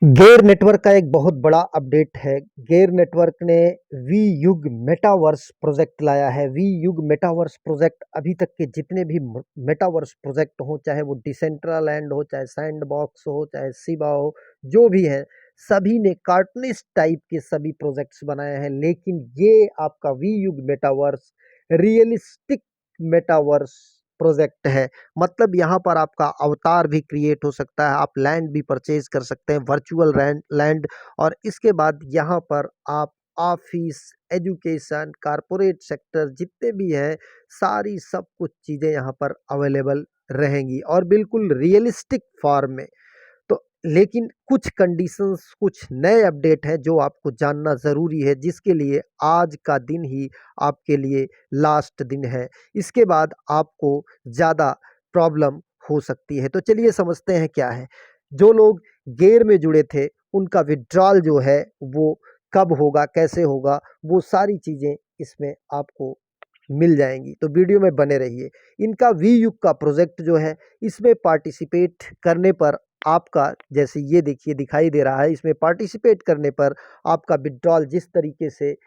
Gear network का एक बहुत बड़ा अपडेट है। गेयर नेटवर्क ने वी युग मेटावर्स प्रोजेक्ट लाया है। वी युग मेटावर्स प्रोजेक्ट अभी तक के जितने भी मेटावर्स प्रोजेक्ट हो, चाहे वो डिसेंट्रालैंड हो, चाहे सैंडबॉक्स हो, चाहे सिबा हो, जो भी है, सभी ने कार्टूनिस्ट टाइप के सभी प्रोजेक्ट्स बनाए हैं। लेकिन ये आपका वी युग मेटावर्स रियलिस्टिक मेटावर्स प्रोजेक्ट है। मतलब यहाँ पर आपका अवतार भी क्रिएट हो सकता है, आप लैंड भी परचेज कर सकते हैं, वर्चुअल लैंड। और इसके बाद यहाँ पर आप ऑफिस, एजुकेशन, कारपोरेट सेक्टर जितने भी हैं, सारी सब कुछ चीज़ें यहाँ पर अवेलेबल रहेंगी और बिल्कुल रियलिस्टिक फॉर्म में। तो लेकिन कुछ कंडीशंस, कुछ नए अपडेट हैं जो आपको जानना ज़रूरी है, जिसके लिए आज का दिन ही आपके लिए लास्ट दिन है। इसके बाद आपको ज़्यादा प्रॉब्लम हो सकती है। तो चलिए समझते हैं क्या है। जो लोग गेयर में जुड़े थे, उनका विड्रॉल जो है वो कब होगा, कैसे होगा, वो सारी चीज़ें इसमें आपको मिल जाएंगी। तो वीडियो में बने रहिए। इनका वी युग का प्रोजेक्ट जो है, इसमें पार्टिसिपेट करने पर आपका, जैसे ये देखिए दिखाई दे रहा है, इसमें पार्टिसिपेट करने पर आपका विड्रॉल जिस तरीके से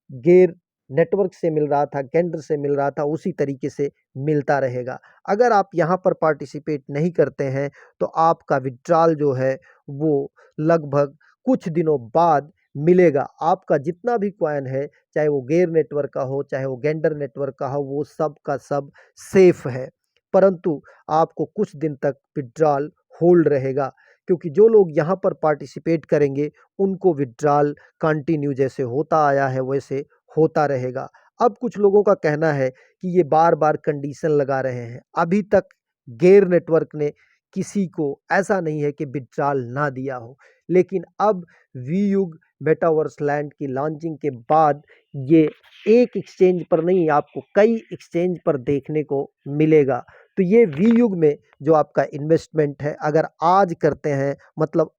गेयर नेटवर्क से मिल रहा था, गेंडर से मिल रहा था, उसी तरीके से मिलता रहेगा। अगर आप यहाँ पर पार्टिसिपेट नहीं करते हैं तो आपका विड्रॉल जो है वो लगभग कुछ दिनों बाद मिलेगा। आपका जितना भी कॉइन है, चाहे वो गेयर नेटवर्क का हो, चाहे वो गेंडर नेटवर्क का हो, वो सब का सब सेफ है। परंतु आपको कुछ दिन तक विड्रॉल होल्ड रहेगा, क्योंकि जो लोग यहाँ पर पार्टिसिपेट करेंगे उनको विड्रॉल कंटिन्यू जैसे होता आया है वैसे होता रहेगा। अब कुछ लोगों का कहना है कि ये बार बार कंडीशन लगा रहे हैं। अभी तक गेयर नेटवर्क ने किसी को ऐसा नहीं है कि विड्रॉल ना दिया हो, लेकिन अब वी युग मेटावर्स लैंड की लॉन्चिंग के बाद ये एक एक्सचेंज पर नहीं, आपको कई एक्सचेंज पर देखने को मिलेगा। तो ये वी युग में जो आपका इन्वेस्टमेंट है, अगर आज करते हैं, मतलब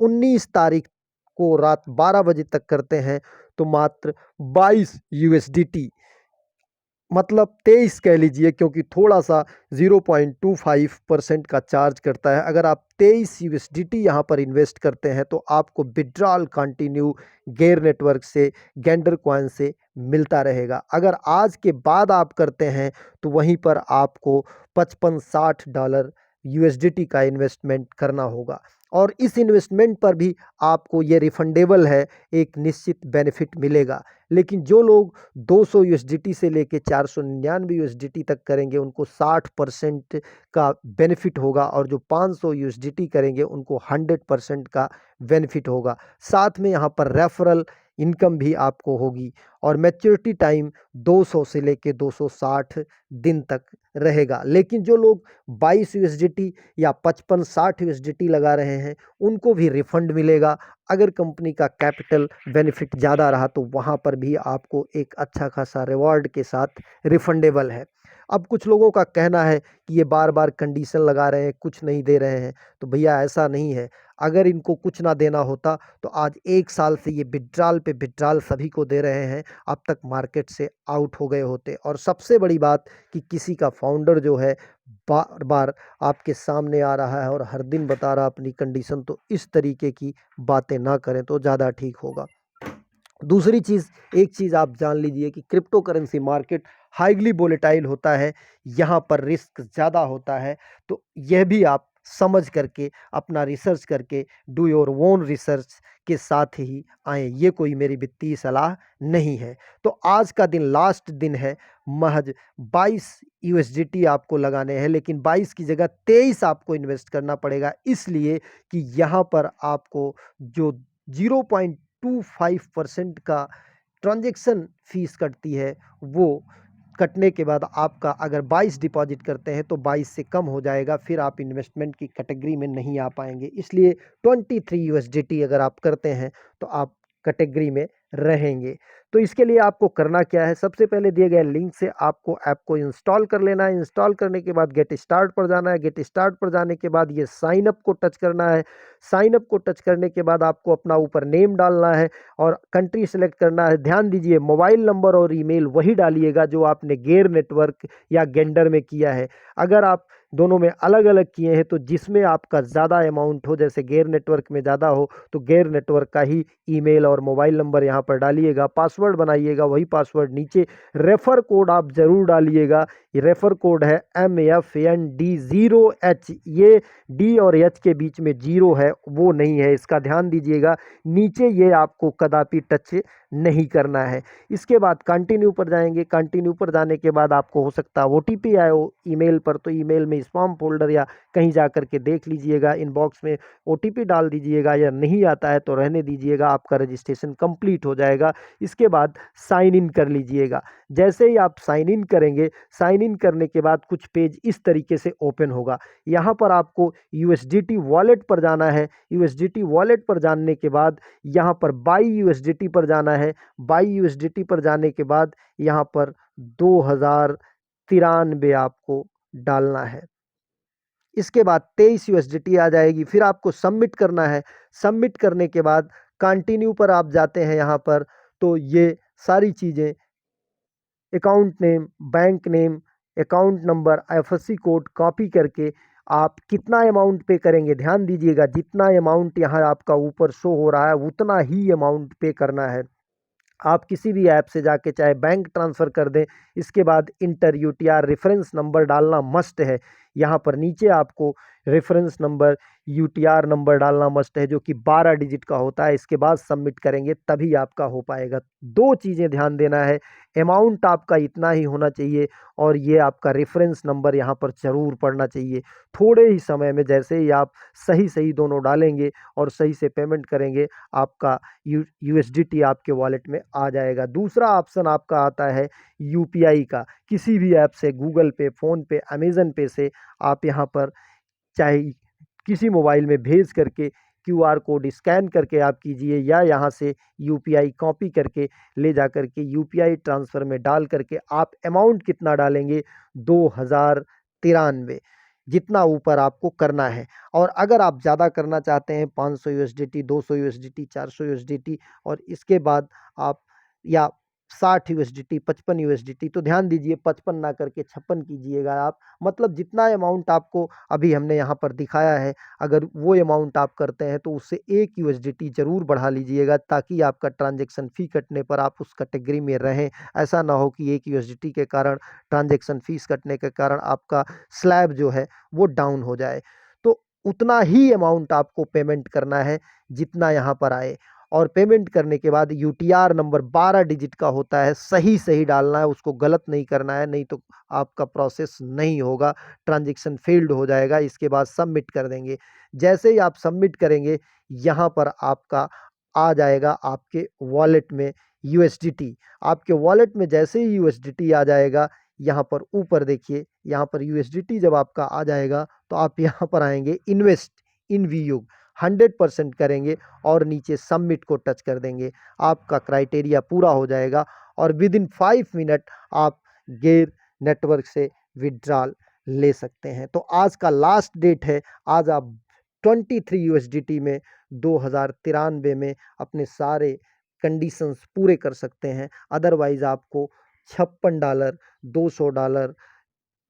19 तारीख को रात 12 बजे तक करते हैं, तो मात्र 22 यूएसडीटी, मतलब 23 कह लीजिए, क्योंकि थोड़ा सा 0.25% का चार्ज करता है। अगर आप 23 यूएसडीटी यहाँ पर इन्वेस्ट करते हैं तो आपको विड्रॉल कंटिन्यू गेयर नेटवर्क से, गेंडर कॉइन से मिलता रहेगा। अगर आज के बाद आप करते हैं तो वहीं पर आपको 55-60 डॉलर यूएसडीटी का इन्वेस्टमेंट करना होगा। और इस इन्वेस्टमेंट पर भी आपको ये रिफंडेबल है, एक निश्चित बेनिफिट मिलेगा। लेकिन जो लोग 200 यूएसडीटी से लेके 499 यूएसडीटी तक करेंगे, उनको 60% का बेनिफिट होगा, और जो 500 यूएसडीटी करेंगे उनको 100% का बेनिफिट होगा। साथ में यहाँ पर रेफरल इनकम भी आपको होगी, और मैच्योरिटी टाइम 200 से लेके 260 दिन तक रहेगा। लेकिन जो लोग 22 यूएसडीटी या 55-60 यूएसडीटी लगा रहे हैं, उनको भी रिफंड मिलेगा। अगर कंपनी का कैपिटल बेनिफिट ज़्यादा रहा तो वहाँ पर भी आपको एक अच्छा खासा रिवॉर्ड के साथ रिफंडेबल है। अब कुछ लोगों का कहना है कि ये बार बार कंडीशन लगा रहे हैं, कुछ नहीं दे रहे हैं। तो भैया ऐसा नहीं है। अगर इनको कुछ ना देना होता तो आज 1 साल से ये विड्रॉल पे विड्रॉल सभी को दे रहे हैं, अब तक मार्केट से आउट हो गए होते। और सबसे बड़ी बात कि किसी का फाउंडर जो है बार बार आपके सामने आ रहा है और हर दिन बता रहा अपनी कंडीशन, तो इस तरीके की बातें ना करें तो ज़्यादा ठीक होगा। दूसरी चीज़, एक चीज़ आप जान लीजिए कि crypto currency market highly volatile होता है, यहाँ पर रिस्क ज़्यादा होता है। तो यह भी आप समझ करके, अपना रिसर्च करके, डू योर ओन रिसर्च के साथ ही आएँ। ये कोई मेरी वित्तीय सलाह नहीं है। तो आज का दिन लास्ट दिन है, महज 22 यूएसडीटी आपको लगाने हैं, लेकिन 22 की जगह 23 आपको इन्वेस्ट करना पड़ेगा, इसलिए कि यहाँ पर आपको जो 0.25% का ट्रांजैक्शन फ़ीस कटती है, वो कटने के बाद आपका अगर 22 डिपॉज़िट करते हैं तो 22 से कम हो जाएगा, फिर आप इन्वेस्टमेंट की कैटेगरी में नहीं आ पाएँगे। इसलिए 23 यूएसडीटी अगर आप करते हैं तो आप कैटेगरी में रहेंगे। तो इसके लिए आपको करना क्या है, सबसे पहले दिए गए लिंक से आपको ऐप को इंस्टॉल कर लेना है। इंस्टॉल करने के बाद गेट स्टार्ट पर जाना है। गेट स्टार्ट पर जाने के बाद ये साइन अप को टच करना है। साइन अप को टच करने के बाद आपको अपना ऊपर नेम डालना है और कंट्री सेलेक्ट करना है। ध्यान दीजिए, मोबाइल नंबर और ईमेल वही डालिएगा जो आपने गेयर नेटवर्क या गेंडर में किया है। अगर आप दोनों में अलग-अलग किए हैं, तो जिसमें आपका ज़्यादा अमाउंट हो, जैसे गेर नेटवर्क में ज़्यादा हो, तो गेर नेटवर्क का ही ईमेल और मोबाइल नंबर यहाँ पर डालिएगा, पासवर्ड बनाइएगा, वही पासवर्ड नीचे रेफ़र कोड आप ज़रूर डालिएगा। ये रेफ़र कोड है MFND0H, ये डी और एच के बीच में 0 है, वो नहीं है, इसका ध्यान दीजिएगा। नीचे ये आपको कदापि टच नहीं करना है। इसके बाद कंटिन्यू पर जाएंगे। कंटिन्यू पर जाने के बाद आपको हो सकता है OTP आए हो ईमेल पर, तो ईमेल में स्पैम फोल्डर या कहीं जा कर के देख लीजिएगा, इनबॉक्स में OTP डाल दीजिएगा, या नहीं आता है तो रहने दीजिएगा, आपका रजिस्ट्रेशन कंप्लीट हो जाएगा। इसके बाद साइन इन कर लीजिएगा। जैसे ही आप साइन इन करेंगे, साइन इन करने के बाद कुछ पेज इस तरीके से ओपन होगा। यहाँ पर आपको USDT वॉलेट पर जाना है। USDT वॉलेट पर जाने के बाद यहाँ पर बाई USDT पर जाना है। बाई USDT पर जाने के बाद यहाँ पर 2093 आपको डालना है। इसके बाद 23 USDT आ जाएगी। फिर आपको सबमिट करना है। सबमिट करने के बाद कंटिन्यू पर आप जाते हैं यहाँ पर, तो ये सारी चीज़ें account name, bank name, account number, IFSC code copy करके आप कितना अमाउंट पे करेंगे, ध्यान दीजिएगा, जितना अमाउंट यहाँ आपका ऊपर शो हो रहा है उतना ही अमाउंट पे करना है। आप किसी भी ऐप से जाके चाहे बैंक ट्रांसफ़र कर दें। इसके बाद इंटर UTR रेफरेंस नंबर डालना मस्ट है। यहाँ पर नीचे आपको रेफरेंस नंबर, UTR नंबर डालना मस्ट है, जो कि 12 डिजिट का होता है। इसके बाद सबमिट करेंगे तभी आपका हो पाएगा। दो चीज़ें ध्यान देना है, अमाउंट आपका इतना ही होना चाहिए और ये आपका रेफरेंस नंबर यहाँ पर ज़रूर पड़ना चाहिए। थोड़े ही समय में जैसे ही आप सही दोनों डालेंगे और सही से पेमेंट करेंगे, आपका USDT आपके वॉलेट में आ जाएगा। दूसरा ऑप्शन आपका आता है UPI का। किसी भी ऐप से, गूगल पे, फ़ोन पे, अमेज़न पे से आप यहाँ पर चाहे किसी मोबाइल में भेज करके QR कोड स्कैन करके आप कीजिए, या यहाँ से UPI कॉपी करके ले जा कर के UPI ट्रांसफ़र में डाल करके आप अमाउंट कितना डालेंगे, 2093, जितना ऊपर आपको करना है। और अगर आप ज़्यादा करना चाहते हैं, 500 USDT, 200 USDT, 400 USDT, और इसके बाद आप, या 60 USDT, 55 USDT, तो ध्यान दीजिए 55 ना करके 56 कीजिएगा आप। मतलब जितना अमाउंट आपको अभी हमने यहाँ पर दिखाया है, अगर वो अमाउंट आप करते हैं तो उससे 1 USDT ज़रूर बढ़ा लीजिएगा, ताकि आपका ट्रांजैक्शन फ़ी कटने पर आप उस कैटेगरी में रहें। ऐसा ना हो कि 1 USDT के कारण, ट्रांजैक्शन फ़ीस कटने के कारण आपका स्लैब जो है वो डाउन हो जाए। तो उतना ही अमाउंट आपको पेमेंट करना है जितना यहाँ पर आए, और पेमेंट करने के बाद UTR नंबर 12 डिजिट का होता है, सही डालना है, उसको गलत नहीं करना है, नहीं तो आपका प्रोसेस नहीं होगा, ट्रांजैक्शन फेल्ड हो जाएगा। इसके बाद सबमिट कर देंगे। जैसे ही आप सबमिट करेंगे, यहाँ पर आपका आ जाएगा आपके वॉलेट में USDT। आपके वॉलेट में जैसे ही USDT आ जाएगा, यहाँ पर ऊपर देखिए, यहाँ पर USDT जब आपका आ जाएगा तो आप यहाँ पर आएंगे इन्वेस्ट इन वीयुग, 100% करेंगे और नीचे सबमिट को टच कर देंगे। आपका क्राइटेरिया पूरा हो जाएगा और विदिन 5 मिनट आप गेर नेटवर्क से विड्रॉल ले सकते हैं। तो आज का लास्ट डेट है। आज आप 23 USDT में 2093 में अपने सारे कंडीशंस पूरे कर सकते हैं। अदरवाइज़ आपको $56, $200,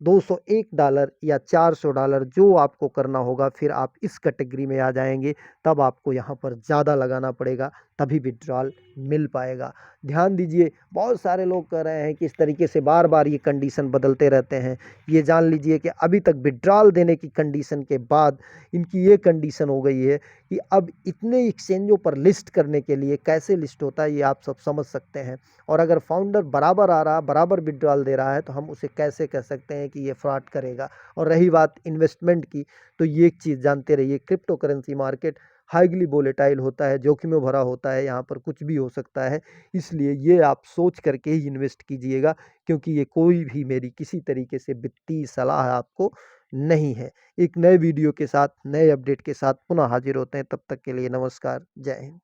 $201 या $400 जो आपको करना होगा, फिर आप इस कैटेगरी में आ जाएंगे, तब आपको यहाँ पर ज़्यादा लगाना पड़ेगा, तभी विड्रॉल मिल पाएगा। ध्यान दीजिए, बहुत सारे लोग कह रहे हैं कि इस तरीके से बार बार ये कंडीशन बदलते रहते हैं। ये जान लीजिए कि अभी तक विड्रॉल देने की कंडीशन के बाद इनकी ये कंडीशन हो गई है कि अब इतने एक्सचेंजों पर लिस्ट करने के लिए, कैसे लिस्ट होता है ये आप सब समझ सकते हैं। और अगर फाउंडर बराबर आ रहा, बराबर विड्रॉल दे रहा है, तो हम उसे कैसे कह सकते हैं कि ये फ्रॉड करेगा। और रही बात इन्वेस्टमेंट की, तो ये एक चीज़ जानते रहिए, crypto currency market highly volatile होता है, जोखिमों भरा होता है, यहाँ पर कुछ भी हो सकता है। इसलिए ये आप सोच करके ही इन्वेस्ट कीजिएगा, क्योंकि ये कोई भी मेरी किसी तरीके से वित्तीय सलाह आपको नहीं है। एक नए वीडियो के साथ, नए अपडेट के साथ पुनः हाजिर होते हैं। तब तक के लिए नमस्कार, जय हिंद।